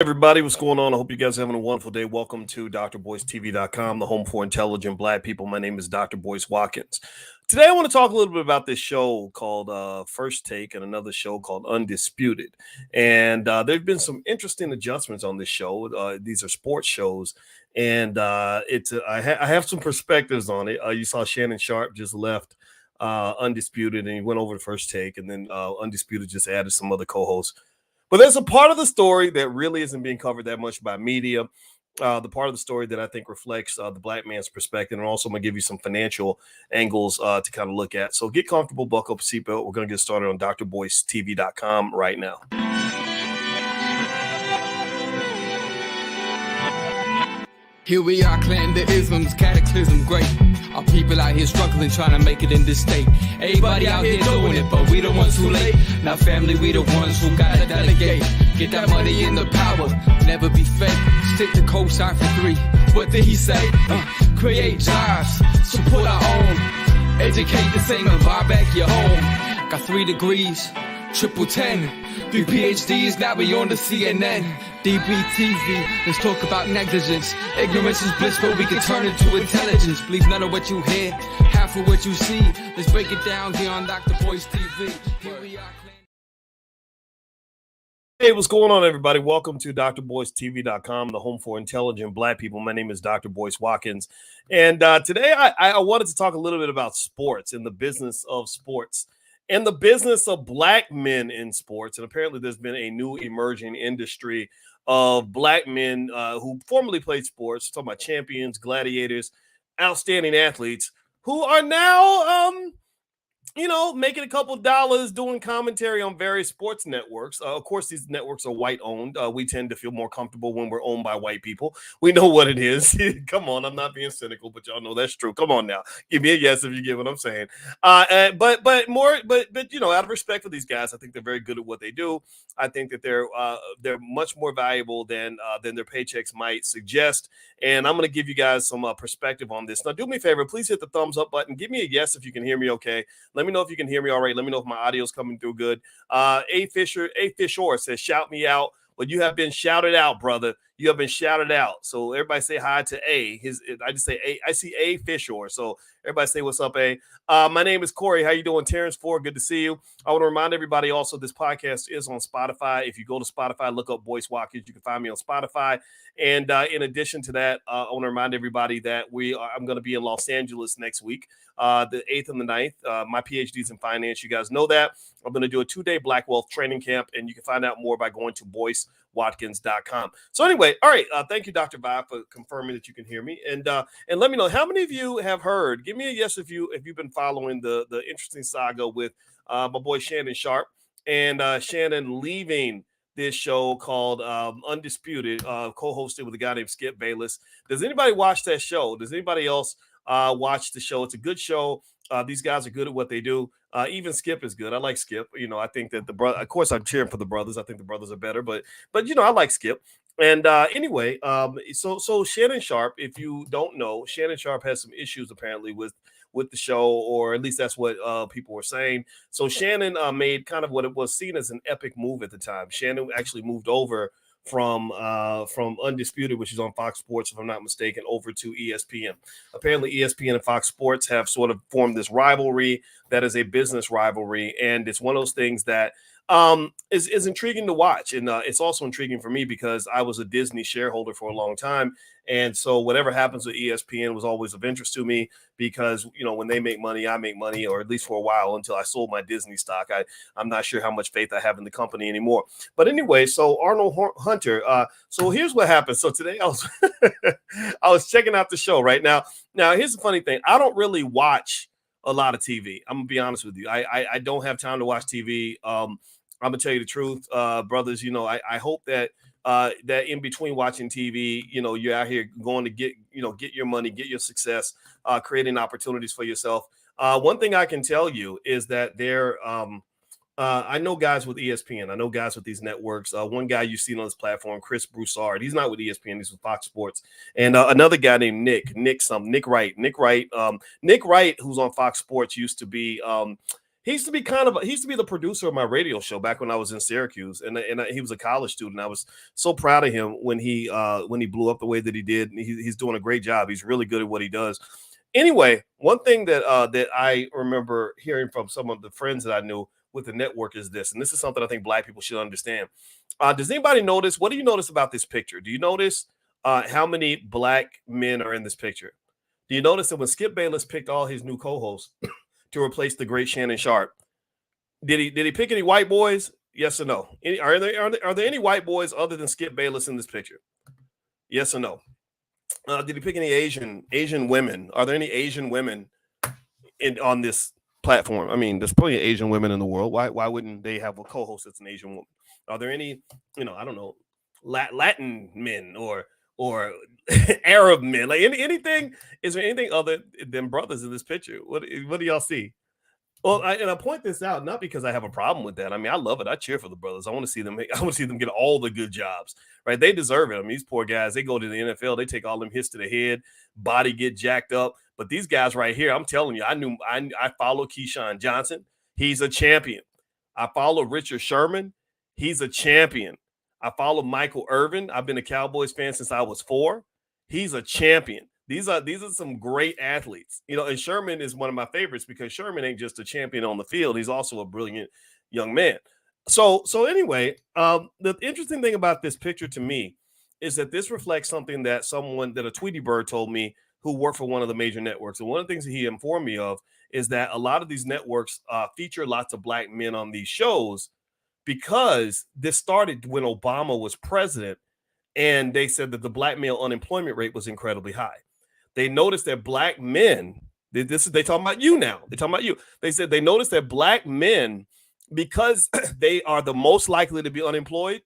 Everybody, what's going on? I hope you guys are having a wonderful day. Welcome to drboycetv.com, the home for intelligent Black people. My name is Dr. Boyce Watkins. Today, I want to talk a little bit about this show called First Take and another show called Undisputed. And there have been some interesting adjustments on this show. These are sports shows, and I have some perspectives on it. You saw Shannon Sharpe just left Undisputed, and he went over to First Take, and then Undisputed just added some other co-hosts. But there's a part of the story that really isn't being covered that much by media. The part of the story that I think reflects the Black man's perspective. And also, I'm going to give you some financial angles to kind of look at. So get comfortable, buckle up a seatbelt. We're going to get started on drboycetv.com right now. Here we are, clan the isms, cataclysm, great. Our people out here struggling, trying to make it in this state. Everybody out here doing it, but we the ones too late. Now family, we the ones who gotta delegate. Get that money in the power, never be fake. Stick to cosign for 3. What did he say? Create jobs, support our own. Educate the same and buy back your home. Got 3 degrees, triple 10. 3 PhDs, now we on the CNN. DBTV, let's talk about negligence. Ignorance is bliss, but we can turn it to intelligence. Believe none of what you hear, half of what you see. Let's break it down here on Dr. Boyce TV. Here we are. Hey, what's going on, everybody? Welcome to drboycetv.com, the home for intelligent Black people. My name is Dr. Boyce Watkins. And today I wanted to talk a little bit about sports and the business of sports and the business of Black men in sports. And apparently there's been a new emerging industry of Black men who formerly played sports, talking about champions, gladiators, outstanding athletes who are now, making a couple dollars doing commentary on various sports networks. Of course, these networks are white owned. We tend to feel more comfortable when we're owned by white people. We know what it is. Come on, I'm not being cynical, but y'all know that's true. Come on now, give me a yes if you get what I'm saying. But out of respect for these guys, I think they're very good at what they do. I think that they're much more valuable than their paychecks might suggest. And I'm going to give you guys some perspective on this. Now, do me a favor, please hit the thumbs up button. Give me a yes if you can hear me okay. Let me know if you can hear me all right. Let me know if my audio is coming through good. A Fisher says, shout me out. Well, you have been shouted out, brother. You have been shouted out. So everybody say hi to A. I just say A. I see A Fisher. So everybody say what's up, A. My name is Corey. How you doing? Terrence Ford, good to see you. I want to remind everybody also this podcast is on Spotify. If you go to Spotify, look up Boyce Watkins. You can find me on Spotify. And in addition to that, I want to remind everybody that I'm going to be in Los Angeles next week, the 8th and the 9th. My PhD's in finance. You guys know that. I'm going to do a 2-day Black Wealth training camp, and you can find out more by going to BoyceWatkins.com. So anyway, all right. Thank you, Dr. Vi, for confirming that you can hear me. And let me know how many of you have heard. Give me a yes if you've been following the interesting saga with my boy Shannon Sharpe and Shannon leaving this show called Undisputed, co-hosted with a guy named Skip Bayless. Does anybody watch that show? Does anybody else watch the show? It's a good show. These guys are good at what they do. Even Skip is good. I like Skip. I think that the brother, of course, I'm cheering for the brothers. I think the brothers are better, but I like Skip. And anyway, so Shannon Sharpe, if you don't know, Shannon Sharpe has some issues apparently with the show, or at least that's what people were saying. So Shannon made kind of what it was seen as an epic move at the time. Shannon actually moved over from Undisputed, which is on Fox Sports, if I'm not mistaken, over to ESPN. Apparently, ESPN and Fox Sports have sort of formed this rivalry that is a business rivalry, and it's one of those things that is intriguing to watch. And it's also intriguing for me because I was a Disney shareholder for a long time. And so whatever happens with ESPN was always of interest to me because, when they make money, I make money, or at least for a while until I sold my Disney stock. I'm not sure how much faith I have in the company anymore. But anyway, so Arnold Hunter. So here's what happened. So today I was checking out the show right now. Now, here's the funny thing. I don't really watch a lot of TV. I'm gonna be honest with you. I don't have time to watch TV. I'm gonna tell you the truth, brothers. I hope that that in between watching TV, you're out here going to get your money, get your success, creating opportunities for yourself. One thing I can tell you is that I know guys with ESPN. I know guys with these networks. One guy you've seen on this platform, Chris Broussard. He's not with ESPN. He's with Fox Sports. And another guy named Nick Wright. Nick Wright, who's on Fox Sports, used to be He used to be the producer of my radio show back when I was in Syracuse, and he was a college student. I was so proud of him when he blew up the way that he did. He's doing a great job. He's really good at what he does. Anyway, one thing that I remember hearing from some of the friends that I knew with the network is this, and this is something I think Black people should understand. Does anybody notice? What do you notice about this picture? Do you notice how many Black men are in this picture? Do you notice that when Skip Bayless picked all his new co-hosts to replace the great Shannon Sharpe, did he pick any white boys? Yes or no? Are there any white boys other than Skip Bayless in this picture? Yes or no? Did he pick any Asian women? Are there any Asian women on this platform? I mean, there's plenty of Asian women in the world. Why wouldn't they have a co-host that's an Asian woman? Are there any, I don't know, Latin men or Arab men? Like anything? Is there anything other than brothers in this picture? What do y'all see? Well, I point this out not because I have a problem with that. I mean, I love it. I cheer for the brothers. I want to see them. I want to see them get all the good jobs, right? They deserve it. I mean, these poor guys. They go to the NFL. They take all them hits to the head, body get jacked up. But these guys right here, I'm telling you, I follow Keyshawn Johnson. He's a champion. I follow Richard Sherman. He's a champion. I follow Michael Irvin. I've been a Cowboys fan since I was 4. He's a champion. These are some great athletes, and Sherman is one of my favorites because Sherman ain't just a champion on the field. He's also a brilliant young man. So anyway, the interesting thing about this picture to me is that this reflects something that a Tweety Bird told me who worked for one of the major networks. And one of the things that he informed me of is that a lot of these networks feature lots of Black men on these shows because this started when Obama was president. And they said that the Black male unemployment rate was incredibly high. They noticed that Black men, they talking about you now. They're talking about you. They said they noticed that Black men, because they are the most likely to be unemployed,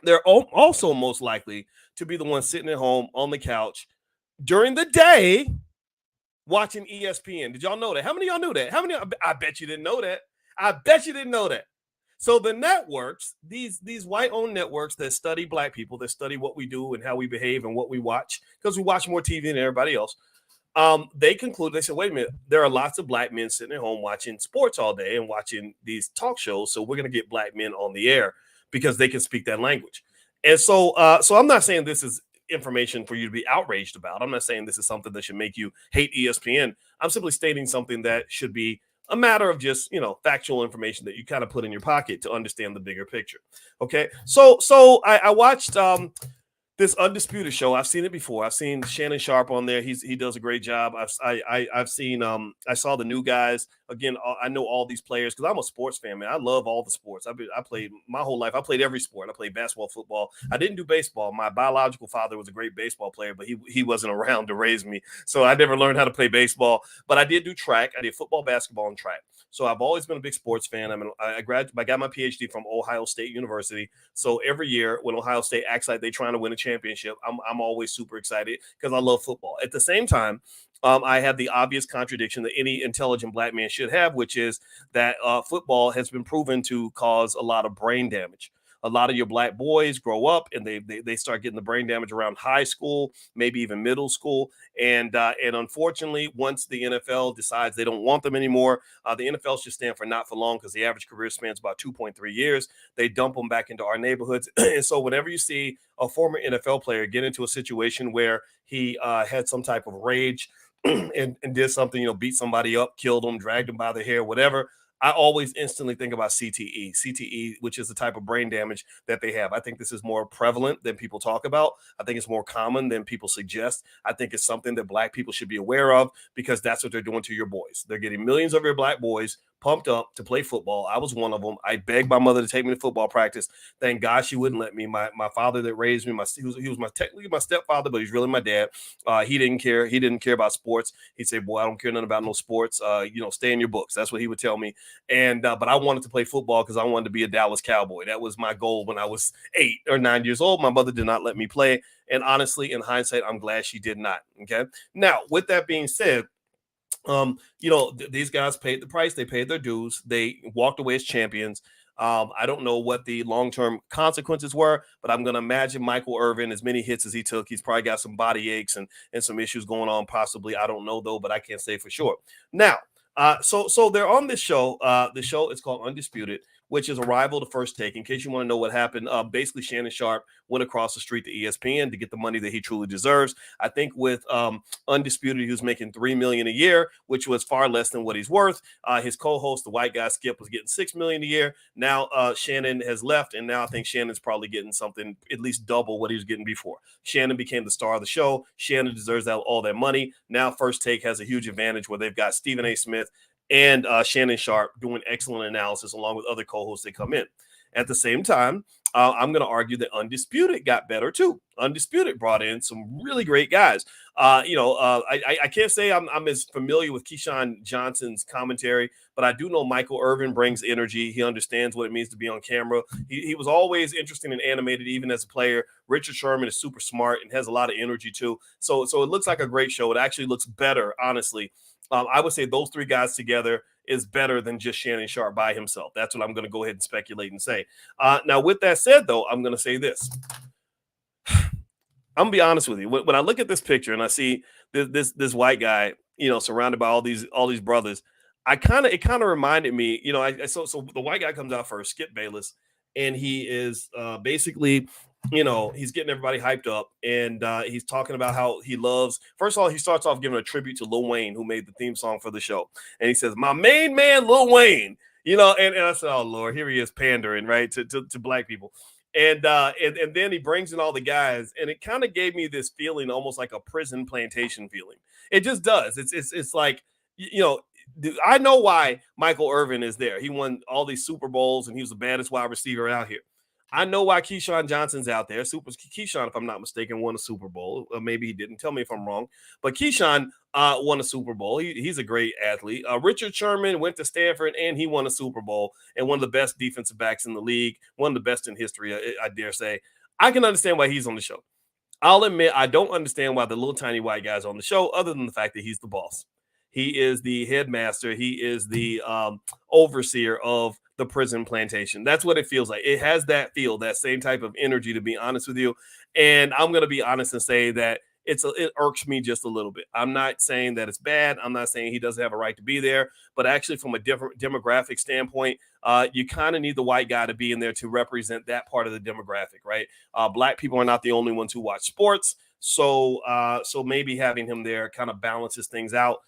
they're also most likely to be the ones sitting at home on the couch during the day watching ESPN. Did y'all know that? How many of y'all knew that? How many? I bet you didn't know that. I bet you didn't know that. So the networks, these white-owned networks that study Black people, that study what we do and how we behave and what we watch, because we watch more TV than everybody else, they said, wait a minute, there are lots of Black men sitting at home watching sports all day and watching these talk shows, so we're going to get Black men on the air because they can speak that language. And so I'm not saying this is information for you to be outraged about. I'm not saying this is something that should make you hate ESPN. I'm simply stating something that should be a matter of just, factual information that you kind of put in your pocket to understand the bigger picture. Okay. So I watched this Undisputed show. I've seen it before. I've seen Shannon Sharpe on there. He does a great job. I've seen I saw the new guys. Again, I know all these players because I'm a sports fan, man. I love all the sports. I played my whole life. I played every sport. I played basketball, football. I didn't do baseball. My biological father was a great baseball player, but he wasn't around to raise me. So I never learned how to play baseball. But I did do track. I did football, basketball, and track. So I've always been a big sports fan. I got my PhD from Ohio State University. So every year when Ohio State acts like they're trying to win a championship, I'm always super excited because I love football. At the same time, I have the obvious contradiction that any intelligent Black man should have, which is that football has been proven to cause a lot of brain damage. A lot of your Black boys grow up and they start getting the brain damage around high school, maybe even middle school. And unfortunately, once the NFL decides they don't want them anymore, the NFL should stand for not for long because the average career span is about 2.3 years. They dump them back into our neighborhoods. And so whenever you see a former NFL player get into a situation where he had some type of rage and did something, beat somebody up, killed them, dragged them by the hair, whatever, I always instantly think about CTE, which is the type of brain damage that they have. I think this is more prevalent than people talk about. I think it's more common than people suggest. I think it's something that Black people should be aware of because that's what they're doing to your boys. They're getting millions of your Black boys pumped up to play football. I was one of them. I begged my mother to take me to football practice. Thank God she wouldn't let me. My father that raised me, he was technically my stepfather, but he's really my dad. He didn't care. He didn't care about sports. He'd say, boy, I don't care nothing about no sports. Stay in your books. That's what he would tell me. And but I wanted to play football because I wanted to be a Dallas Cowboy. That was my goal when I was 8 or 9 years old. My mother did not let me play. And honestly, in hindsight, I'm glad she did not. Okay. Now, with that being said, these guys paid the price. They paid their dues. They walked away as champions. I don't know what the long-term consequences were, but I'm going to imagine Michael Irvin, as many hits as he took, he's probably got some body aches and some issues going on possibly. I don't know, though, but I can't say for sure. Now, So they're on this show. The show is called Undisputed, which is a rival to First Take. In case you want to know what happened, basically Shannon Sharpe went across the street to ESPN to get the money that he truly deserves. I think with Undisputed, he was making $3 million a year, which was far less than what he's worth. His co-host, the white guy Skip, was getting $6 million a year. Now Shannon has left, and now I think Shannon's probably getting something at least double what he was getting before. Shannon became the star of the show. Shannon deserves all that money. Now First Take has a huge advantage where they've got Stephen A. Smith and Shannon Sharpe doing excellent analysis along with other co-hosts that come in. At the same time, I'm going to argue that Undisputed got better too. Undisputed brought in some really great guys. I can't say I'm as familiar with Keyshawn Johnson's commentary, but I do know Michael Irvin brings energy. He understands what it means to be on camera. He was always interesting and animated, even as a player. Richard Sherman is super smart and has a lot of energy too. So it looks like a great show. It actually looks better, honestly. I would say those three guys together is better than just Shannon Sharpe by himself. That's what I'm going to go ahead and speculate and say. Now, with that said, though, I'm going to say this. I'm going to be honest with you. When I look at this picture and I see this white guy, surrounded by all these brothers, it kind of reminded me, so the white guy comes out first, Skip Bayless, and he is basically – he's getting everybody hyped up, and he's talking about how he loves. First of all, he starts off giving a tribute to Lil Wayne, who made the theme song for the show, and he says, "My main man, Lil Wayne." And I said, "Oh Lord, here he is pandering right to black people," and then he brings in all the guys, and it kind of gave me this feeling, almost like a prison plantation feeling. It just does. It's like I know why Michael Irvin is there. He won all these Super Bowls, and he was the baddest wide receiver out here. I know why Keyshawn Johnson's out there. Keyshawn, if I'm not mistaken, won a Super Bowl. Maybe he didn't. Tell me if I'm wrong. But Keyshawn won a Super Bowl. He's a great athlete. Richard Sherman went to Stanford, and he won a Super Bowl, and one of the best defensive backs in the league, one of the best in history, I dare say. I can understand why he's on the show. I'll admit I don't understand why the little tiny white guy's on the show, other than the fact that he's the boss. He is the headmaster. He is the overseer of the prison plantation. That's what it feels like. It has that feel, that same type of energy, to be honest with you. And I'm going to be honest and say that it irks me just a little bit. I'm not saying that it's bad. I'm not saying he doesn't have a right to be there, but actually from a different demographic standpoint, you kind of need the white guy to be in there to represent that part of the demographic, right? Black people are not the only ones who watch sports. So maybe having him there kind of balances things out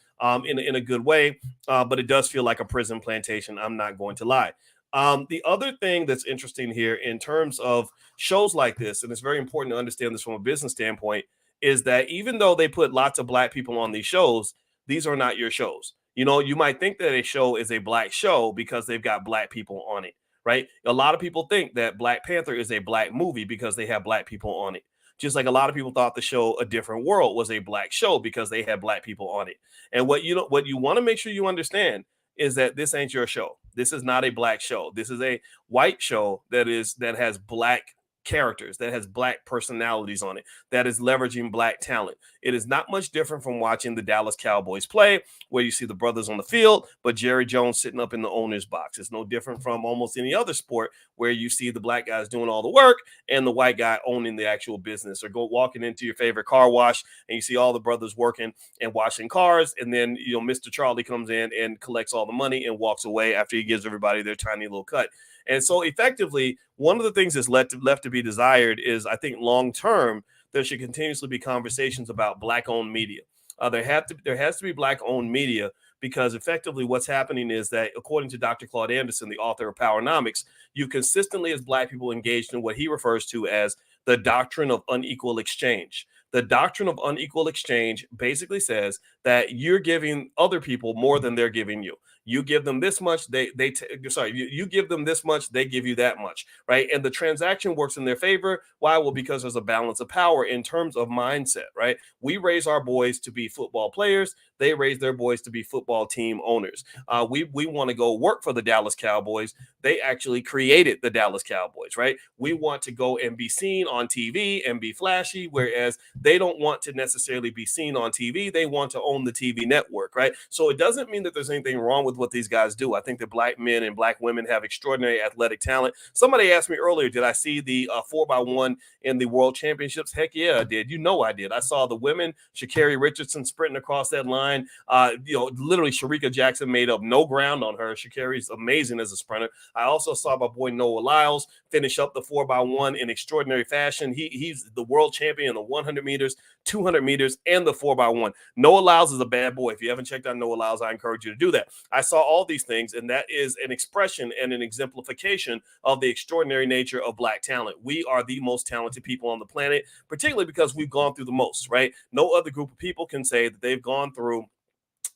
in a good way, but it does feel like a prison plantation. I'm not going to lie. The other thing that's interesting here in terms of shows like this, and it's very important to understand this from a business standpoint, is that even though they put lots of black people on these shows, these are not your shows. You might think that a show is a black show because they've got black people on it, right? A lot of people think that Black Panther is a black movie because they have black people on it. Just like a lot of people thought the show A Different World was a black show because they had black people on it. And what you want to make sure you understand is that this ain't your show. This is not a black show. This is a white show that has black characters, that has black personalities on it, that is leveraging black talent. It is not much different from watching the Dallas Cowboys play, where you see the brothers on the field, but Jerry Jones sitting up in the owner's box. It's no different from almost any other sport where you see the black guys doing all the work and the white guy owning the actual business, or go walking into your favorite car wash and you see all the brothers working and washing cars. And then, Mr. Charlie comes in and collects all the money and walks away after he gives everybody their tiny little cut. And so effectively, one of the things that's left to be desired is, I think, long term, there should continuously be conversations about black-owned media. There has to be black-owned media, because effectively what's happening is that, according to Dr. Claude Anderson, the author of Powernomics, you consistently, as black people, engaged in what he refers to as the doctrine of unequal exchange. The doctrine of unequal exchange basically says that you're giving other people more than they're giving you. You give them this much, you give them this much, they give you that much, right? And the transaction works in their favor. Why? Well, because there's a balance of power in terms of mindset, right? We raise our boys to be football players. They raise their boys to be football team owners. We want to go work for the Dallas Cowboys. They actually created the Dallas Cowboys, right? We want to go and be seen on TV and be flashy, whereas they don't want to necessarily be seen on TV. They want to own the TV network, right? So it doesn't mean that there's anything wrong with with what these guys do. I think that black men and black women have extraordinary athletic talent. Somebody asked me earlier, did I see the 4x1 in the World Championships? Heck yeah, I did. You know I did. I saw the women, Sha'Carri Richardson sprinting across that line. Literally Sharika Jackson made up no ground on her. Sha'Carri's amazing as a sprinter. I also saw my boy Noah Lyles finish up the 4x1 in extraordinary fashion. He's the world champion in the 100 meters, 200 meters, and the 4x1. Noah Lyles is a bad boy. If you haven't checked out Noah Lyles, I encourage you to do that. I saw all these things, and that is an expression and an exemplification of the extraordinary nature of black talent. We are the most talented people on the planet, particularly because we've gone through the most, right? No other group of people can say that they've gone through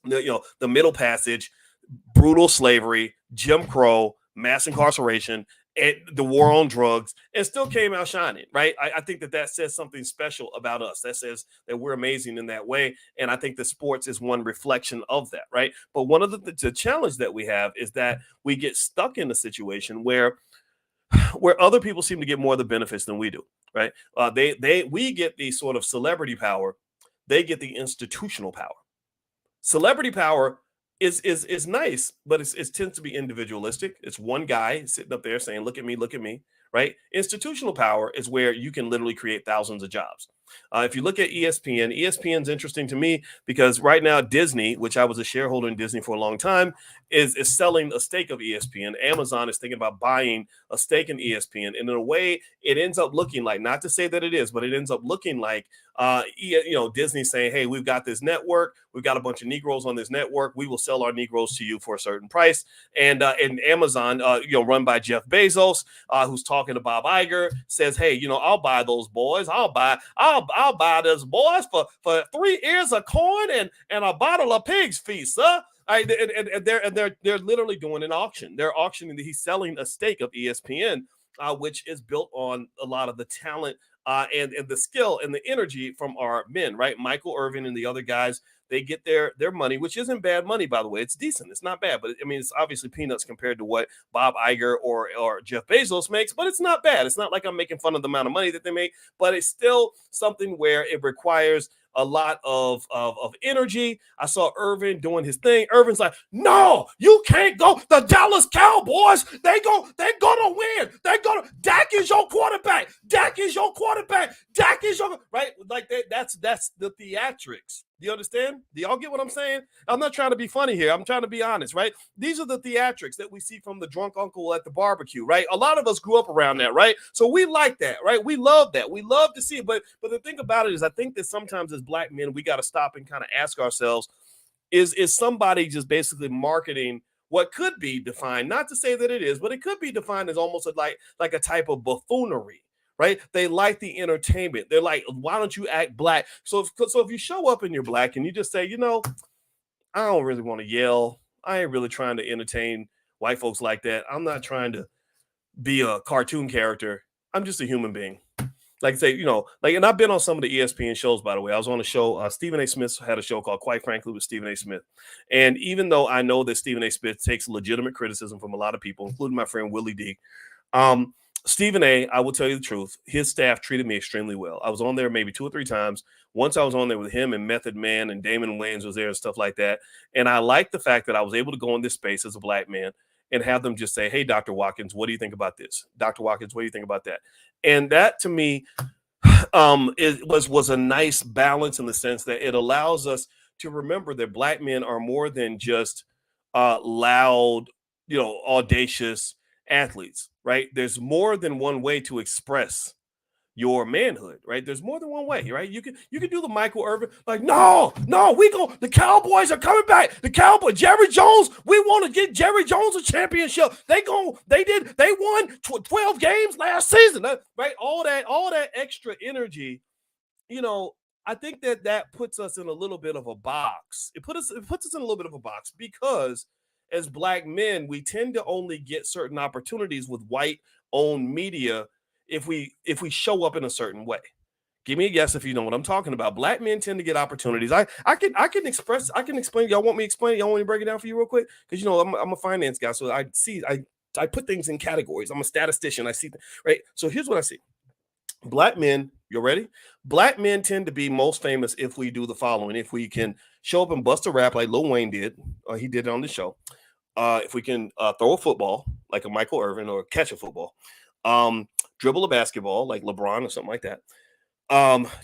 the Middle Passage, brutal slavery, Jim Crow, mass incarceration, and the war on drugs, and still came out shining, right? I think that says something special about us. That says that we're amazing in that way, and I think that sports is one reflection of that, right? But one of the challenge that we have is that we get stuck in a situation where other people seem to get more of the benefits than we do, right? We get the sort of celebrity power, they get the institutional power. Celebrity power is nice, but it tends to be individualistic. It's one guy sitting up there saying, look at me, right? Institutional power is where you can literally create thousands of jobs. If you look at ESPN's interesting to me because right now Disney, which I was a shareholder in Disney for a long time, is selling a stake of ESPN. Amazon is thinking about buying a stake in ESPN. And in a way, it ends up looking like, not to say that it is, but it ends up looking like Disney saying, hey, we've got this network. We've got a bunch of Negroes on this network. We will sell our Negroes to you for a certain price. And Amazon, run by Jeff Bezos, who's talking to Bob Iger, says, hey, I'll buy those boys. I'll buy those boys for 3 ears of corn and a bottle of pig's feet, sir. And they're literally doing an auction. They're auctioning. He's selling a stake of ESPN, which is built on a lot of the talent and the skill and the energy from our men, right? Michael Irvin and the other guys, they get their money, which isn't bad money, by the way. It's decent. It's not bad, but it's obviously peanuts compared to what Bob Iger or Jeff Bezos makes, but it's not bad. It's not like I'm making fun of the amount of money that they make, but it's still something where it requires a lot of energy. I saw Irvin doing his thing. Irvin's like, no, you can't go. The Dallas Cowboys, they're gonna win. Dak is your quarterback. Dak is your right. Like that's the theatrics. Do you understand? Do y'all get what I'm saying? I'm not trying to be funny here. I'm trying to be honest, right? These are the theatrics that we see from the drunk uncle at the barbecue, right? A lot of us grew up around that, right? So we like that, right? We love that. We love to see it. But the thing about it is I think that sometimes as black men, we got to stop and kind of ask ourselves, is somebody just basically marketing what could be defined, not to say that it is, but it could be defined as almost like a type of buffoonery. Right? They like the entertainment. They're like, why don't you act black? So if you show up and you're black and you just say, I don't really want to yell. I ain't really trying to entertain white folks like that. I'm not trying to be a cartoon character. I'm just a human being. Like I say, and I've been on some of the ESPN shows, by the way. I was on a show, Stephen A. Smith had a show called Quite Frankly with Stephen A. Smith. And even though I know that Stephen A. Smith takes legitimate criticism from a lot of people, including my friend Willie D., Stephen A., I will tell you the truth, his staff treated me extremely well. I was on there maybe 2 or 3 times. Once I was on there with him and Method Man and Damon Wayans was there and stuff like that. And I liked the fact that I was able to go in this space as a black man and have them just say, hey, Dr. Watkins, what do you think about this? Dr. Watkins, what do you think about that? And that to me it was a nice balance in the sense that it allows us to remember that black men are more than just loud, audacious athletes, right? There's more than one way to express your manhood, right? There's more than one way, right? You can do the Michael Irvin, like, no, the Cowboys are coming back. The Cowboys, Jerry Jones, we want to get Jerry Jones a championship. They won 12 games last season, right? All that extra energy, I think that puts us in a little bit of a box. It puts us in a little bit of a box because as black men, we tend to only get certain opportunities with white-owned media if we show up in a certain way. Give me a guess if you know what I'm talking about. Black men tend to get opportunities. I can explain. Y'all want me to explain? Y'all want me to break it down for you real quick? Because I'm a finance guy, so I put things in categories. I'm a statistician. I see right. So here's what I see. Black men, you ready? Black men tend to be most famous if we do the following. If we can show up and bust a rap like Lil Wayne did, or he did it on the show. if we can throw a football like a Michael Irvin or catch a football, dribble a basketball like LeBron or something like that.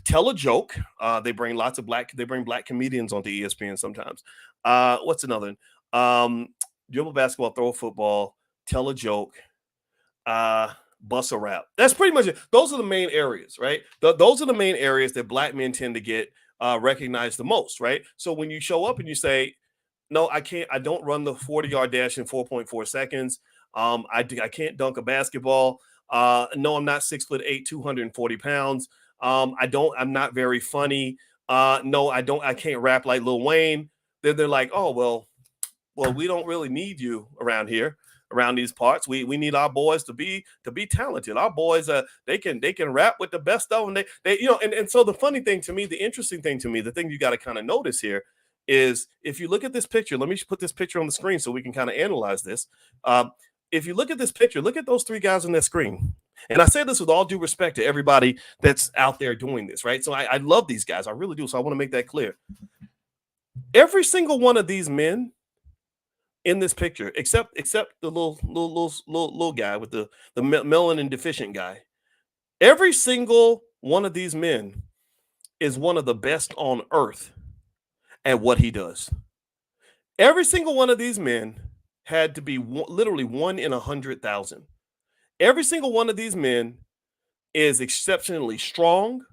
Tell a joke. They bring black comedians onto ESPN sometimes. What's another one? Dribble basketball, throw a football, tell a joke, bust a rap. That's pretty much it. Those are the main areas, right? Those are the main areas that black men tend to get recognized the most, right? So when you show up and you say, no, I can't, I don't run the 40-yard dash in 4.4 seconds. I can't dunk a basketball. No, I'm not 6'8", 240 pounds. I'm not very funny. No, I can't rap like Lil Wayne. They're like, oh, well, we don't really need you around here, around these parts. We need our boys to be talented. Our boys, they can rap with the best of them. They and so the funny thing to me, the interesting thing to me, the thing you got to kind of notice here is if you look at this picture, let me put this picture on the screen so we can kind of analyze this. If you look at this picture, look at those three guys on that screen. And I say this with all due respect to everybody that's out there doing this, right? So I love these guys. I really do. So I want to make that clear. Every single one of these men in this picture, except the little guy with the melanin deficient guy, every single one of these men is one of the best on earth at what he does. Every single one of these men had to be literally 1 in 100,000. Every single one of these men is exceptionally strong,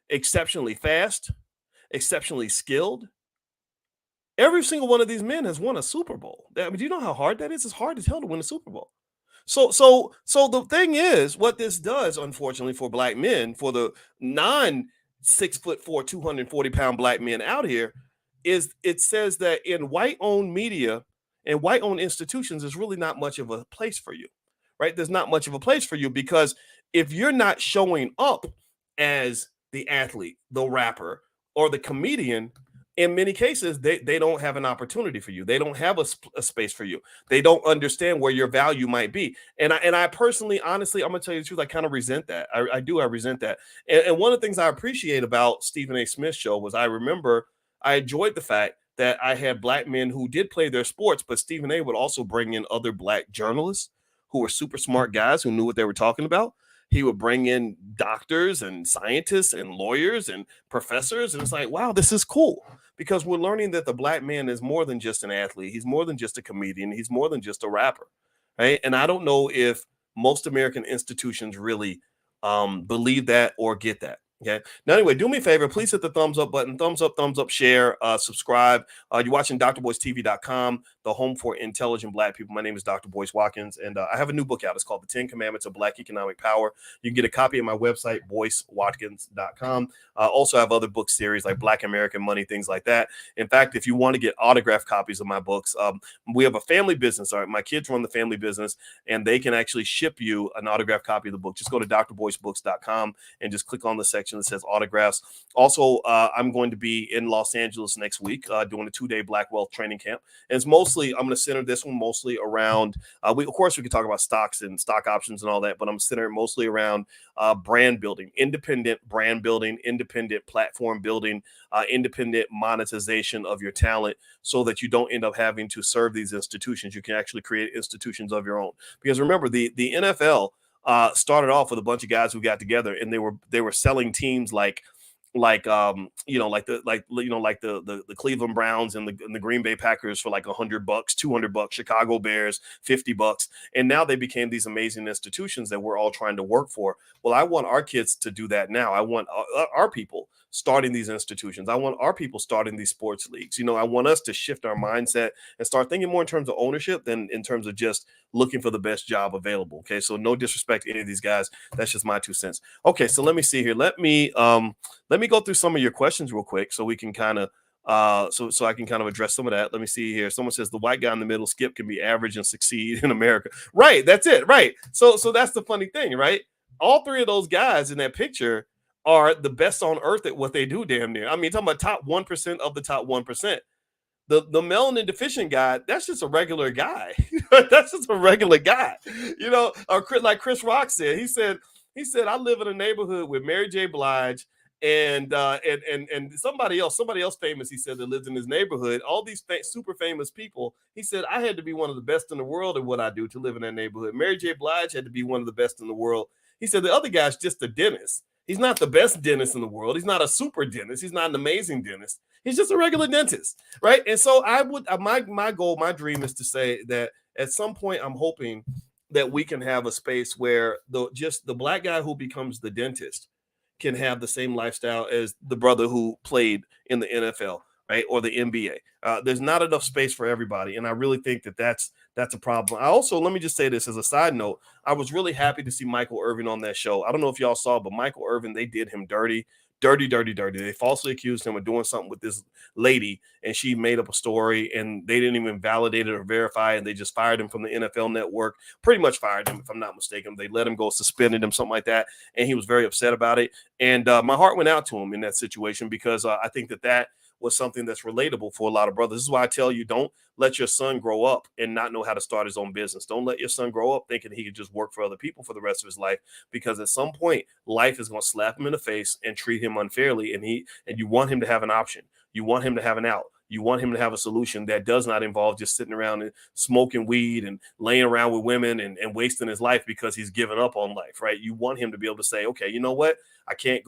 exceptionally fast, exceptionally skilled. Every single one of these men has won a Super Bowl. I mean, do you know how hard that is? It's hard as hell to win a Super Bowl. So the thing is, what this does, unfortunately, for black men, for the non 6'4", 240-pound black men out here, is it says that in white-owned media and white-owned institutions, there's really not much of a place for you, right? There's not much of a place for you because if you're not showing up as the athlete, the rapper, or the comedian, in many cases, they don't have an opportunity for you. They don't have a space for you. They don't understand where your value might be. And I personally, honestly, I'm going to tell you the truth, I kind of resent that. I resent that. And one of the things I appreciate about Stephen A. Smith's show was I enjoyed the fact that I had black men who did play their sports, but Stephen A. would also bring in other black journalists who were super smart guys who knew what they were talking about. He would bring in doctors and scientists and lawyers and professors. And it's like, wow, this is cool because we're learning that the black man is more than just an athlete. He's more than just a comedian. He's more than just a rapper. Right. And I don't know if most American institutions really believe that or get that. Okay. Now, anyway, do me a favor. Please hit the thumbs up button. Thumbs up, share, subscribe. You're watching drboycetv.com, the home for intelligent black people. My name is Dr. Boyce Watkins, and I have a new book out. It's called The 10 Commandments of Black Economic Power. You can get a copy at my website, boycewatkins.com. Also have other book series like Black American Money, things like that. In fact, if you want to get autographed copies of my books, we have a family business. All right, my kids run the family business, and they can actually ship you an autographed copy of the book. Just go to drboycebooks.com and just click on the section that says autographs. Also, I'm going to be in Los Angeles next week doing a 2-day Black Wealth training camp. And it's mostly, I'm going to center this one mostly around, of course, we could talk about stocks and stock options and all that, but I'm centered mostly around brand building, independent brand building, independent platform building, independent monetization of your talent so that you don't end up having to serve these institutions. You can actually create institutions of your own. Because remember, the NFL started off with a bunch of guys who got together and they were selling teams like the Cleveland Browns and the Green Bay Packers for like $100, $200, Chicago Bears, $50. And now they became these amazing institutions that we're all trying to work for. Well, I want our kids to do that now. I want our people starting these institutions. I want our people starting these sports leagues. I want us to shift our mindset and start thinking more in terms of ownership than in terms of just looking for the best job available. Okay. So no disrespect to any of these guys. That's just my 2 cents. Okay. So let me see here. Let me go through some of your questions real quick so we can kind of so I can kind of address some of that. Let me see here. Someone says the white guy in the middle, Skip, can be average and succeed in America. Right. That's it. Right. So that's the funny thing, right? All three of those guys in that picture are the best on earth at what they do, damn near. I mean, talking about top 1% of the top 1%. The melanin deficient guy, that's just a regular guy. That's just a regular guy. Or like Chris Rock said, he said, I live in a neighborhood with Mary J. Blige And somebody else famous, he said, that lives in his neighborhood, all these super famous people, he said, I had to be one of the best in the world at what I do to live in that neighborhood. Mary J. Blige had to be one of the best in the world. He said the other guy's just a dentist. He's not the best dentist in the world. He's not a super dentist. He's not an amazing dentist. He's just a regular dentist, right? And so I would, my goal, my dream is to say that at some point I'm hoping that we can have a space where the black guy who becomes the dentist can have the same lifestyle as the brother who played in the NFL, right, or the NBA. There's not enough space for everybody, and I really think that that's a problem. I also, let me just say this as a side note, I was really happy to see Michael Irvin on that show. I don't know if y'all saw, but Michael Irvin, they did him dirty. They falsely accused him of doing something with this lady, and she made up a story, and they didn't even validate it or verify it, and they just fired him from the NFL Network. Pretty much fired him, if I'm not mistaken. They let him go, suspended him, something like that, and he was very upset about it. And my heart went out to him in that situation, because I think that was something that's relatable for a lot of brothers. This is why I tell you, don't let your son grow up and not know how to start his own business. Don't let your son grow up thinking he could just work for other people for the rest of his life, because at some point life is going to slap him in the face and treat him unfairly. And you want him to have an option. You want him to have an out. You want him to have a solution that does not involve just sitting around and smoking weed and laying around with women and wasting his life because he's given up on life, right? You want him to be able to say, okay, you know what? I can't,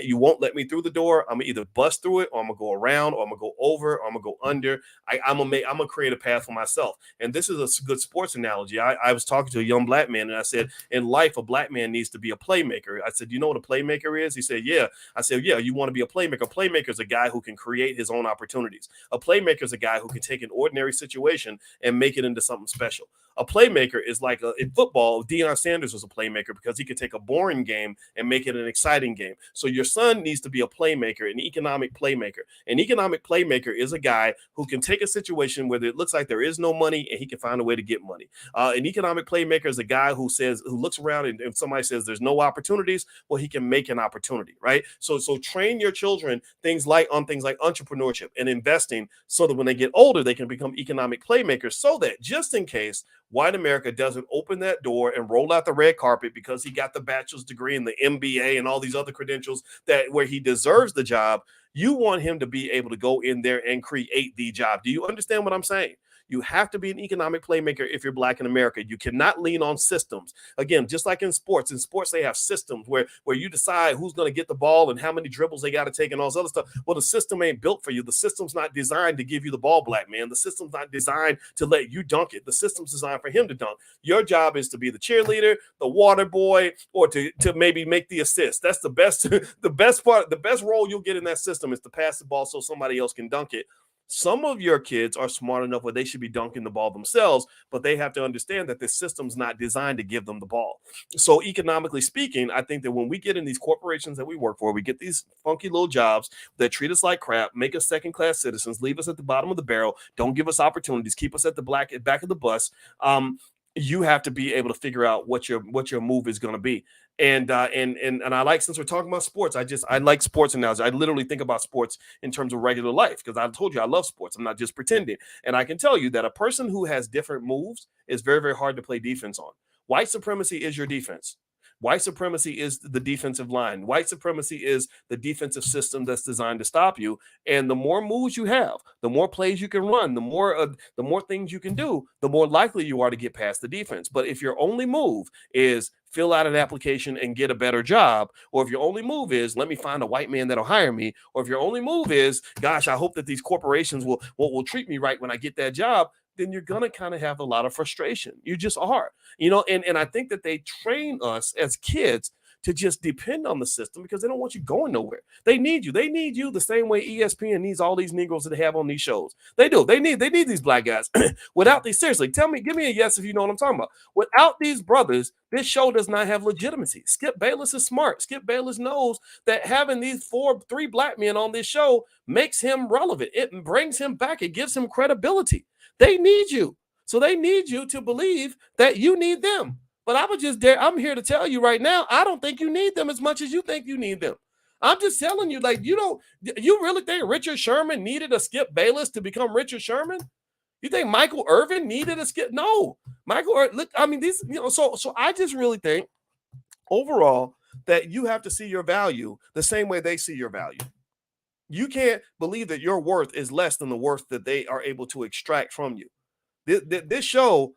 you won't let me through the door. I'm gonna either bust through it, or I'm gonna go around, or I'm gonna go over, or I'm gonna go under. I'm gonna create a path for myself. And this is a good sports analogy. I was talking to a young black man, and I said, in life, a black man needs to be a playmaker. I said, you know what a playmaker is? He said, yeah. I said, yeah, you want to be a playmaker. A playmaker is a guy who can create his own opportunities. A playmaker is a guy who can take an ordinary situation and make it into something special. A playmaker is like in football, Deion Sanders was a playmaker because he could take a boring game and make it an exciting game. So your son needs to be a playmaker, an economic playmaker. An economic playmaker is a guy who can take a situation where it looks like there is no money and he can find a way to get money. An economic playmaker is a guy who looks around and if somebody says there's no opportunities, well, he can make an opportunity, right? So train your children things like entrepreneurship and investing, so that when they get older, they can become economic playmakers, so that just in case white America doesn't open that door and roll out the red carpet because he got the bachelor's degree and the MBA and all these other credentials where he deserves the job, you want him to be able to go in there and create the job. Do you understand what I'm saying? You have to be an economic playmaker if you're black in America. You cannot lean on systems. Again, just like in sports. In sports, they have systems where you decide who's going to get the ball and how many dribbles they got to take and all this other stuff. Well, the system ain't built for you. The system's not designed to give you the ball, black man. The system's not designed to let you dunk it. The system's designed for him to dunk. Your job is to be the cheerleader, the water boy, or to maybe make the assist. That's the best, the best part. The best role you'll get in that system is to pass the ball so somebody else can dunk it. Some of your kids are smart enough where they should be dunking the ball themselves, but they have to understand that the system's not designed to give them the ball. So economically speaking, I think that when we get in these corporations that we work for, we get these funky little jobs that treat us like crap, make us second-class citizens, leave us at the bottom of the barrel, don't give us opportunities, keep us at the back of the bus. You have to be able to figure out what your move is going to be. And I like, since we're talking about sports, I like sports analogy. I literally think about sports in terms of regular life, because I told you I love sports. I'm not just pretending. And I can tell you that a person who has different moves is very, very hard to play defense on. White supremacy is your defense. White supremacy is the defensive line. White supremacy is the defensive system that's designed to stop you. And the more moves you have, the more plays you can run, the more things you can do, the more likely you are to get past the defense. But if your only move is fill out an application and get a better job, or if your only move is let me find a white man that'll hire me, or if your only move is, gosh, I hope that these corporations will treat me right when I get that job, then you're going to kind of have a lot of frustration. You just are, and I think that they train us as kids to just depend on the system because they don't want you going nowhere. They need you. They need you the same way ESPN needs all these Negroes that they have on these shows. They do. They need these black guys. Without these, seriously, give me a yes if you know what I'm talking about. Without these brothers, this show does not have legitimacy. Skip Bayless is smart. Skip Bayless knows that having these three black men on this show makes him relevant. It brings him back. It gives him credibility. They need you. So they need you to believe that you need them. But I'm here to tell you right now, I don't think you need them as much as you think you need them. I'm just telling you, like, you really think Richard Sherman needed a Skip Bayless to become Richard Sherman? You think Michael Irvin needed a Skip? No. So I just really think overall, that you have to see your value the same way they see your value. You can't believe that your worth is less than the worth that they are able to extract from you. This show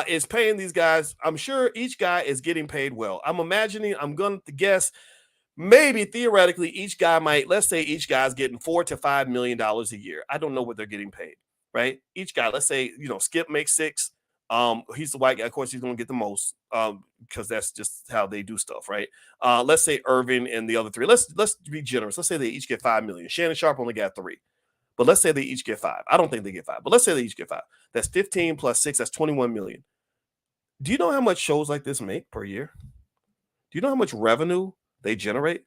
is paying these guys. I'm sure each guy is getting paid well. I'm going to guess maybe theoretically each guy might, let's say each guy's getting $4 to $5 million a year. I don't know what they're getting paid, right? Each guy, let's say, Skip makes 6. He's the white guy. Of course, he's going to get the most because that's just how they do stuff, right? Let's say Irvin and the other 3. Let's be generous. Let's say they each get $5 million. Shannon Sharpe only got 3. But let's say they each get 5. I don't think they get 5, but let's say they each get 5. That's 15 plus 6. That's 21 million. Do you know how much shows like this make per year? Do you know how much revenue they generate?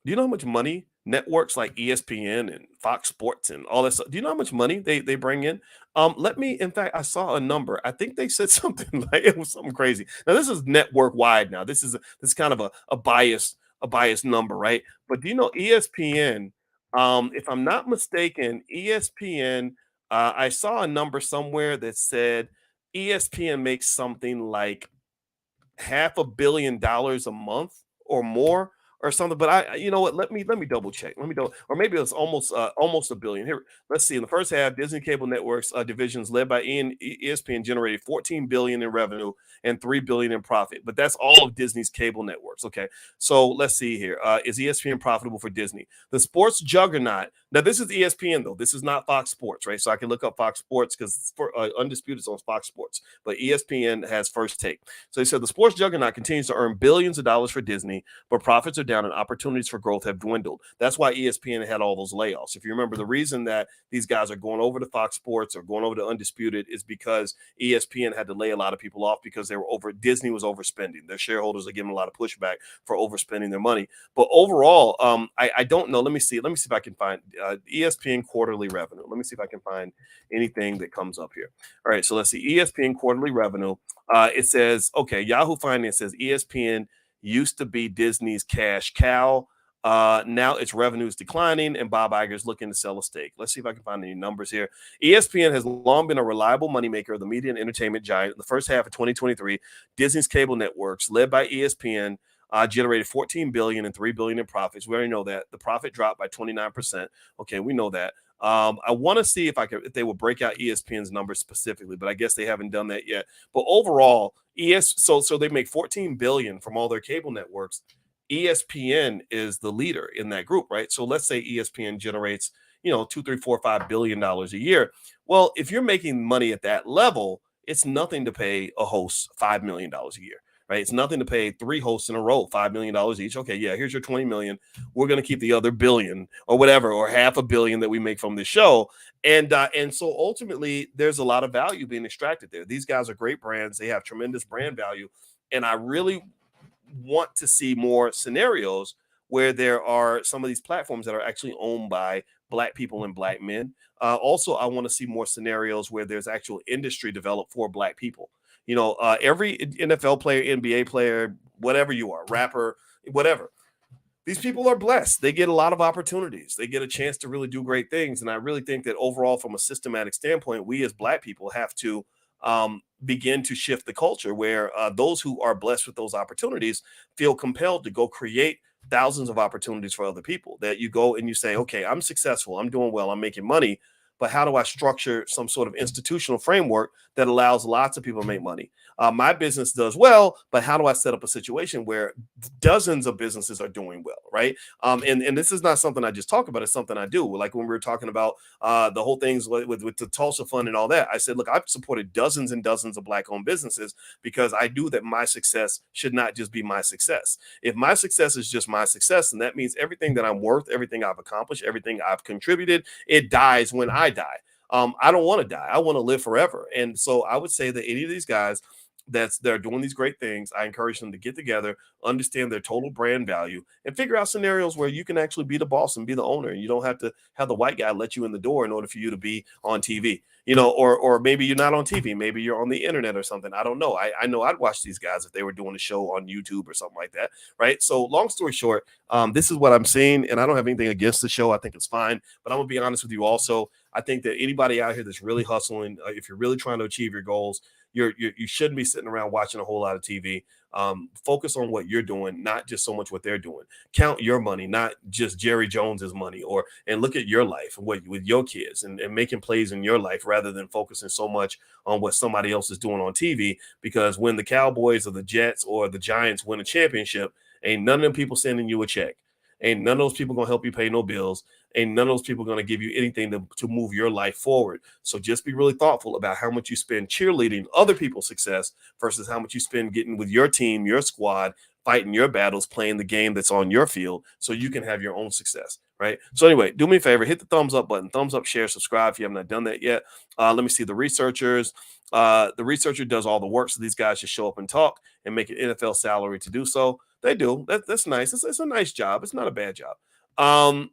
Do you know how much money networks like ESPN and Fox Sports and all that stuff? Do you know how much money they bring in? In fact, I saw a number. I think they said something like it was something crazy. Now this is network wide. Now this is kind of a biased number, right? But do you know ESPN? If I'm not mistaken, ESPN. I saw a number somewhere that said ESPN makes something like $500 million a month or more or something. But you know what? Let me double check. Or maybe it's almost $1 billion. Here, let's see. In the first half, Disney Cable Networks divisions led by ESPN generated $14 billion in revenue and $3 billion in profit. But that's all of Disney's cable networks. Okay, so let's see here. Is ESPN profitable for Disney? The sports juggernaut. Now this is ESPN though. This is not Fox Sports, right? So I can look up Fox Sports because Undisputed is on Fox Sports, but ESPN has first take. So he said the sports juggernaut continues to earn billions of dollars for Disney, but profits are down and opportunities for growth have dwindled. That's why ESPN had all those layoffs. If you remember, the reason that these guys are going over to Fox Sports or going over to Undisputed is because ESPN had to lay a lot of people off because Disney was overspending. Their shareholders are giving a lot of pushback for overspending their money. But overall, I don't know. Let me see if I can find ESPN quarterly revenue. Let me see if I can find anything that comes up here. All right, so let's see. ESPN quarterly revenue. It says, okay, Yahoo Finance says ESPN used to be Disney's cash cow. Now its revenue is declining, and Bob Iger is looking to sell a stake. Let's see if I can find any numbers here. ESPN has long been a reliable moneymaker of the media and entertainment giant. In the first half of 2023, Disney's cable networks, led by ESPN, generated $14 billion and $3 billion in profits. We already know that. The profit dropped by 29%. Okay, we know that. I want to see if they will break out ESPN's numbers specifically, but I guess they haven't done that yet. But overall, so they make $14 billion from all their cable networks. ESPN is the leader in that group, right? So let's say ESPN generates, $2, $3, $4, $5 billion a year. Well, if you're making money at that level, it's nothing to pay a host $5 million a year. Right, it's nothing to pay 3 hosts in a row, $5 million each. Okay, yeah, here's your $20 million. We're going to keep the other $1 billion or whatever, or $500 million that we make from this show. And so ultimately, there's a lot of value being extracted there. These guys are great brands. They have tremendous brand value. And I really want to see more scenarios where there are some of these platforms that are actually owned by Black people and Black men. Also, I want to see more scenarios where there's actual industry developed for Black people. Every NFL player, NBA player, whatever you are, rapper, whatever, these people are blessed. They get a lot of opportunities. They get a chance to really do great things. And I really think that overall, from a systematic standpoint, we as Black people have to begin to shift the culture where those who are blessed with those opportunities feel compelled to go create thousands of opportunities for other people. That you go and you say, okay, I'm successful, I'm doing well, I'm making money, but how do I structure some sort of institutional framework that allows lots of people to make money? My business does well, but how do I set up a situation where dozens of businesses are doing well, right? And this is not something I just talk about. It's something I do. Like when we were talking about the whole things with the Tulsa Fund and all that, I said, look, I've supported dozens and dozens of Black-owned businesses because I knew that my success should not just be my success. If my success is just my success, then that means everything that I'm worth, everything I've accomplished, everything I've contributed, it dies when I die. I don't want to die. I want to live forever. And so I would say that any of these guys they're doing these great things, I encourage them to get together, understand their total brand value, and figure out scenarios where you can actually be the boss and be the owner. And you don't have to have the white guy let you in the door in order for you to be on TV, or maybe you're not on TV. Maybe you're on the internet or something. I don't know. I know I'd watch these guys if they were doing a show on YouTube or something like that. Right. So long story short, this is what I'm seeing, and I don't have anything against the show. I think it's fine, but I'm gonna be honest with you also. I think that anybody out here that's really hustling, if you're really trying to achieve your goals, you shouldn't be sitting around watching a whole lot of TV. Focus on what you're doing, not just so much what they're doing. Count your money, not just Jerry Jones's money, and look at your life with your kids and making plays in your life rather than focusing so much on what somebody else is doing on TV. Because when the Cowboys or the Jets or the Giants win a championship, ain't none of them people sending you a check. Ain't none of those people going to help you pay no bills. Ain't none of those people going to give you anything to move your life forward. So just be really thoughtful about how much you spend cheerleading other people's success versus how much you spend getting with your team, your squad, fighting your battles, playing the game that's on your field so you can have your own success, right? So anyway, do me a favor, hit the thumbs up button, thumbs up, share, subscribe if you have not done that yet. Let me see the researchers. The researcher does all the work, so these guys just show up and talk and make an NFL salary to do so. They do. That's nice. It's a nice job. It's not a bad job.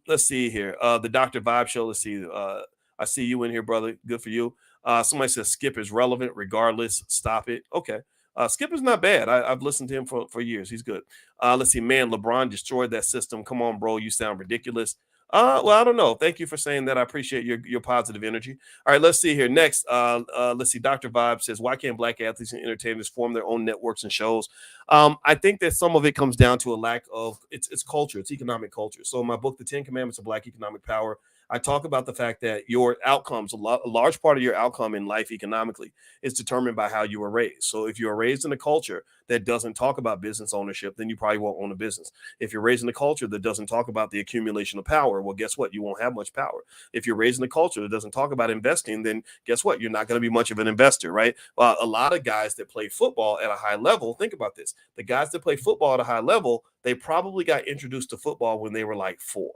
Let's see here. The Dr. Vibe Show. Let's see. I see you in here, brother. Good for you. Somebody says Skip is relevant regardless. Stop it. Okay. Skip is not bad. I've listened to him for years. He's good. Let's see. Man, LeBron destroyed that system. Come on, bro. You sound ridiculous. Well, I don't know. Thank you for saying that. I appreciate your positive energy. All right, let's see here. Next, let's see. Dr. Vibe says, why can't black athletes and entertainers form their own networks and shows? I think that some of it comes down to a lack of it's culture. It's economic culture. So in my book, The 10 Commandments of Black Economic Power, I talk about the fact that your outcomes, a large part of your outcome in life economically is determined by how you were raised. So if you are raised in a culture that doesn't talk about business ownership, then you probably won't own a business. If you're raised in a culture that doesn't talk about the accumulation of power, well, guess what? You won't have much power. If you're raised in a culture that doesn't talk about investing, then guess what? You're not going to be much of an investor, right? A lot of guys that play football at a high level, think about this. The guys that play football at a high level, they probably got introduced to football when they were like 4.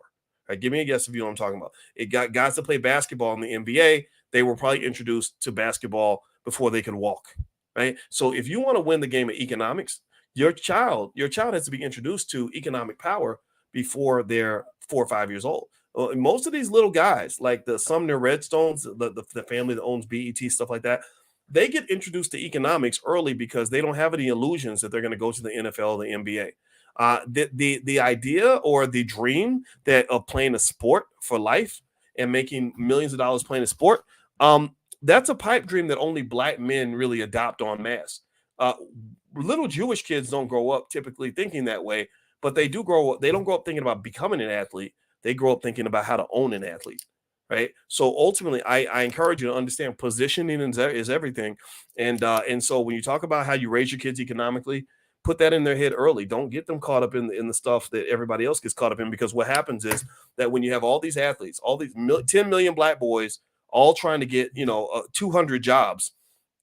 Right, give me a guess if you know what I'm talking about. It got guys that play basketball in the NBA. They were probably introduced to basketball before they could walk, right? So if you want to win the game of economics, your child has to be introduced to economic power before they're 4 or 5 years old. Most of these little guys, like the Sumner Redstones, the family that owns BET, stuff like that, they get introduced to economics early because they don't have any illusions that they're going to go to the NFL or the NBA. The idea or the dream that of playing a sport for life and making millions of dollars playing a sport, that's a pipe dream that only black men really adopt en masse. Little Jewish kids don't grow up typically thinking that way, but they do grow up. They don't grow up thinking about becoming an athlete. They grow up thinking about how to own an athlete. Right. So ultimately, I encourage you to understand positioning is everything. And so when you talk about how you raise your kids economically, put that in their head early. Don't get them caught up in the stuff that everybody else gets caught up in, because what happens is that when you have all these athletes, all these 10 million black boys all trying to get, 200 jobs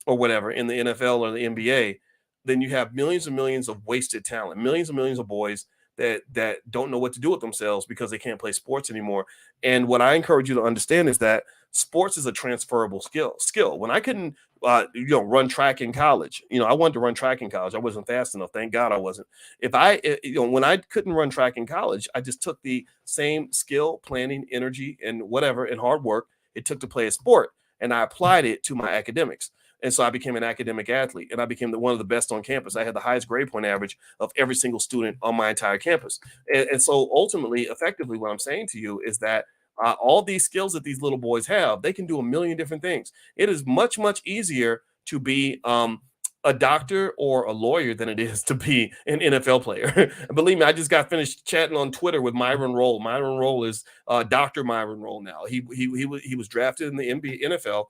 or whatever in the NFL or the NBA, then you have millions and millions of wasted talent, millions and millions of boys that don't know what to do with themselves because they can't play sports anymore. And what I encourage you to understand is that sports is a transferable skill. When I couldn't, run track in college, I wanted to run track in college. I wasn't fast enough. Thank God I wasn't. When I couldn't run track in college, I just took the same skill, planning, energy, and whatever, and hard work it took to play a sport, and I applied it to my academics. And so I became an academic athlete, and I became one of the best on campus. I had the highest grade point average of every single student on my entire campus. And so ultimately, effectively, what I'm saying to you is that all these skills that these little boys have, they can do a million different things. It is much, much easier to be a doctor or a lawyer than it is to be an NFL player. Believe me, I just got finished chatting on Twitter with Myron Rolle. Myron Rolle is Dr. Myron Rolle now. He was drafted in the NFL.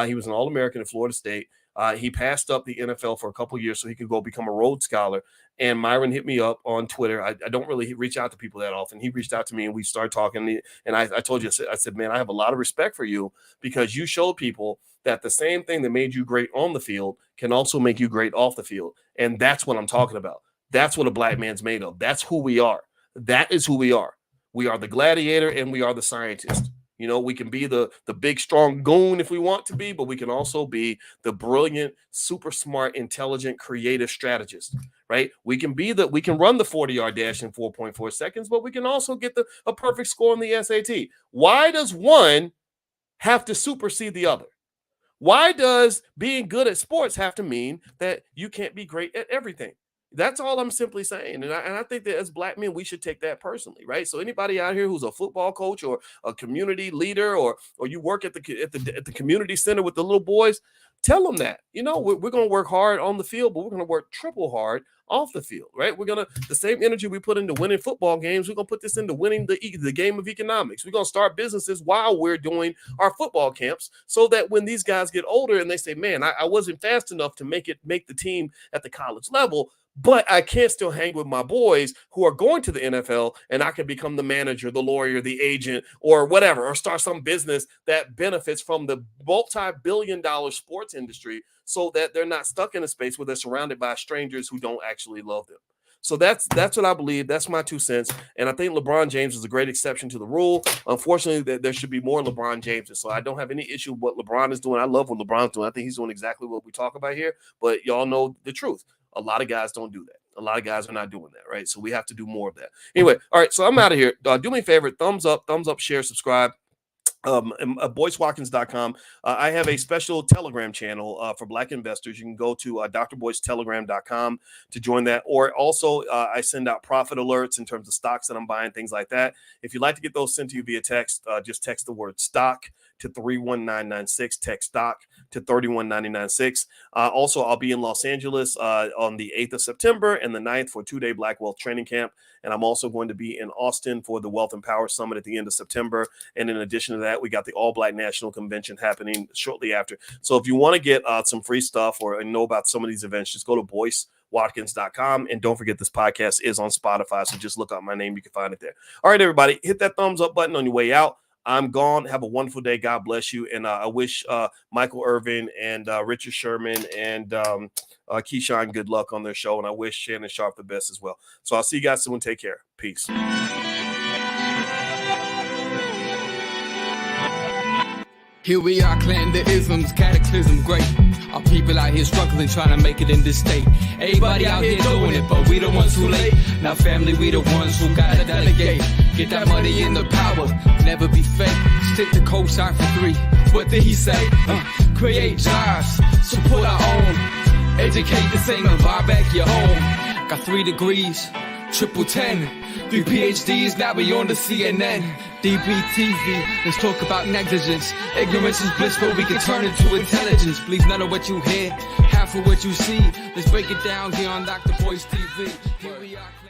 He was an All-American at Florida State. He passed up the NFL for a couple of years so he could go become a Rhodes Scholar. And Myron hit me up on Twitter. I don't really reach out to people that often. He reached out to me and we started talking. And I told you, I said, man, I have a lot of respect for you because you showed people that the same thing that made you great on the field can also make you great off the field. And that's what I'm talking about. That's what a black man's made of. That's who we are. That is who we are. We are the gladiator and we are the scientist. We can be the big, strong goon if we want to be, but we can also be the brilliant, super smart, intelligent, creative strategist, right? We can run the 40-yard dash in 4.4 seconds, but we can also get a perfect score on the SAT. Why does one have to supersede the other? Why does being good at sports have to mean that you can't be great at everything? That's all I'm simply saying. And I think that as black men, we should take that personally, right? So anybody out here who's a football coach or a community leader or you work at the community center with the little boys, tell them that, we're going to work hard on the field, but we're going to work triple hard off the field, right? We're going to, the same energy we put into winning football games, we're going to put this into winning the game of economics. We're going to start businesses while we're doing our football camps so that when these guys get older and they say, man, I wasn't fast enough to make the team at the college level, but I can't still hang with my boys who are going to the NFL, and I can become the manager, the lawyer, the agent, or whatever, or start some business that benefits from the multi-billion-dollar sports industry so that they're not stuck in a space where they're surrounded by strangers who don't actually love them. So that's what I believe. That's my 2 cents. And I think LeBron James is a great exception to the rule. Unfortunately, there should be more LeBron Jameses. So I don't have any issue with what LeBron is doing. I love what LeBron's doing. I think he's doing exactly what we talk about here. But y'all know the truth. A lot of guys don't do that. A lot of guys are not doing that, right? So we have to do more of that. Anyway, all right, so I'm out of here. Do me a favor, thumbs up, share, subscribe. BoyceWatkins.com. I have a special Telegram channel for Black investors. You can go to drboycetelegram.com to join that. Or also, I send out profit alerts in terms of stocks that I'm buying, things like that. If you'd like to get those sent to you via text, just text the word stock to 31996. Text stock to 31996. Also, I'll be in Los Angeles on the 8th of September and the 9th for a 2-day Black Wealth Training Camp. And I'm also going to be in Austin for the Wealth and Power Summit at the end of September. And in addition to that, we got the All Black National Convention happening shortly after. So if you want to get some free stuff or know about some of these events, just go to BoyceWatkins.com. And don't forget, this podcast is on Spotify. So just look up my name. You can find it there. All right, everybody, hit that thumbs up button on your way out. I'm gone. Have a wonderful day. God bless you. And I wish Michael Irvin and Richard Sherman and Keyshawn good luck on their show. And I wish Shannon Sharpe the best as well. So I'll see you guys soon. Take care. Peace. Here we are, clan the isms, cataclysm great. Our people out here struggling, trying to make it in this state. Everybody out here doing it, but we the ones who late. Now family, we the ones who gotta delegate. Get that money in the power, never be fake. Stick to cosign for 3. What did he say? Create jobs, support our own. Educate the same and buy back your home. Got 3 degrees, 1010. 3 PhDs, now we on the CNN. DBTV, let's talk about negligence. Ignorance is bliss, but we can turn it to intelligence. Please, none of what you hear, half of what you see. Let's break it down here on Dr. Boyce TV. Here we are.